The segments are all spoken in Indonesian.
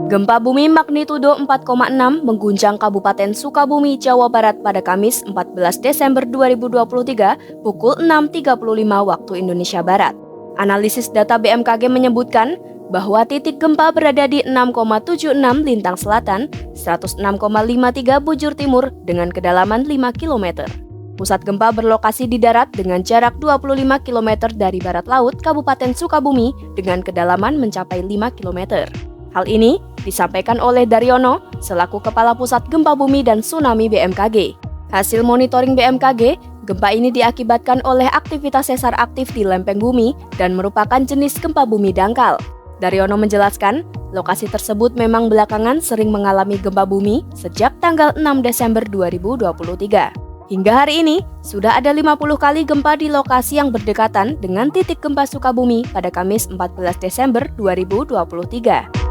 Gempa bumi magnitudo 4,6 mengguncang Kabupaten Sukabumi, Jawa Barat pada Kamis 14 Desember 2023 pukul 6.35 waktu Indonesia Barat. Analisis data BMKG menyebutkan bahwa titik gempa berada di 6,76 lintang selatan, 106,53 bujur timur dengan kedalaman 5 km. Pusat gempa berlokasi di darat dengan jarak 25 km dari barat laut Kabupaten Sukabumi dengan kedalaman mencapai 5 km. Hal ini disampaikan oleh Daryono selaku Kepala Pusat Gempa Bumi dan Tsunami BMKG. Hasil monitoring BMKG, gempa ini diakibatkan oleh aktivitas sesar aktif di lempeng bumi dan merupakan jenis gempa bumi dangkal. Daryono menjelaskan, lokasi tersebut memang belakangan sering mengalami gempa bumi sejak tanggal 6 Desember 2023. Hingga hari ini, sudah ada 50 kali gempa di lokasi yang berdekatan dengan titik gempa Sukabumi pada Kamis 14 Desember 2023.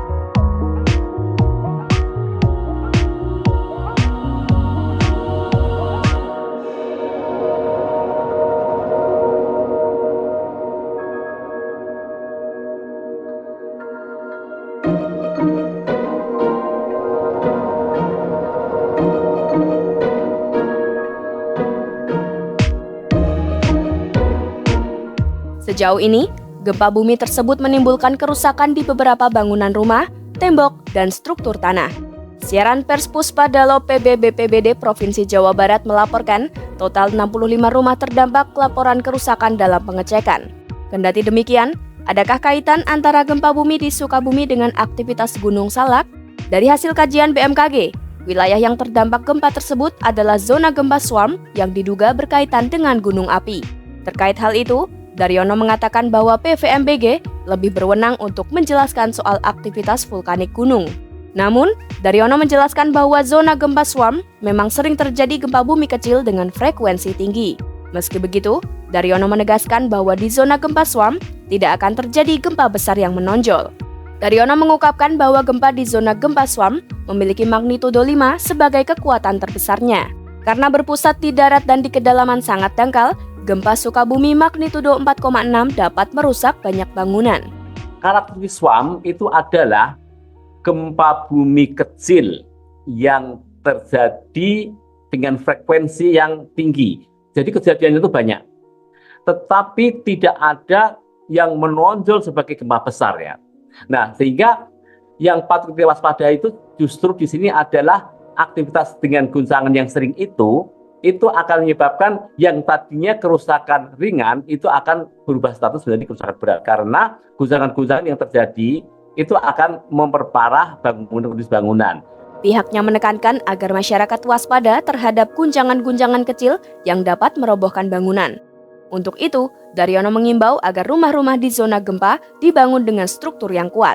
Sejauh ini, gempa bumi tersebut menimbulkan kerusakan di beberapa bangunan rumah, tembok, dan struktur tanah. Siaran pers Puspadalo PB BPBD Provinsi Jawa Barat melaporkan total 65 rumah terdampak laporan kerusakan dalam pengecekan. Kendati demikian, adakah kaitan antara gempa bumi di Sukabumi dengan aktivitas Gunung Salak? Dari hasil kajian BMKG, wilayah yang terdampak gempa tersebut adalah zona gempa swarm yang diduga berkaitan dengan gunung api. Terkait hal itu, Daryono mengatakan bahwa PVMBG lebih berwenang untuk menjelaskan soal aktivitas vulkanik gunung. Namun, Daryono menjelaskan bahwa zona gempa swarm memang sering terjadi gempa bumi kecil dengan frekuensi tinggi. Meski begitu, Daryono menegaskan bahwa di zona gempa swarm tidak akan terjadi gempa besar yang menonjol. Daryono mengungkapkan bahwa gempa di zona gempa swarm memiliki magnitudo 5 sebagai kekuatan terbesarnya. Karena berpusat di darat dan di kedalaman sangat dangkal, gempa Sukabumi magnitudo 4,6 dapat merusak banyak bangunan. Karakteristik swarm itu adalah gempa bumi kecil yang terjadi dengan frekuensi yang tinggi. Jadi kejadiannya itu banyak. Tetapi tidak ada yang menonjol sebagai gempa besar ya. Nah, sehingga yang patut diwaspadai itu justru di sini adalah aktivitas dengan guncangan yang sering itu akan menyebabkan yang tadinya kerusakan ringan itu akan berubah status menjadi kerusakan berat karena guncangan-guncangan yang terjadi itu akan memperparah bangunan. Pihaknya menekankan agar masyarakat waspada terhadap guncangan-guncangan kecil yang dapat merobohkan bangunan. Untuk itu, Daryono mengimbau agar rumah-rumah di zona gempa dibangun dengan struktur yang kuat.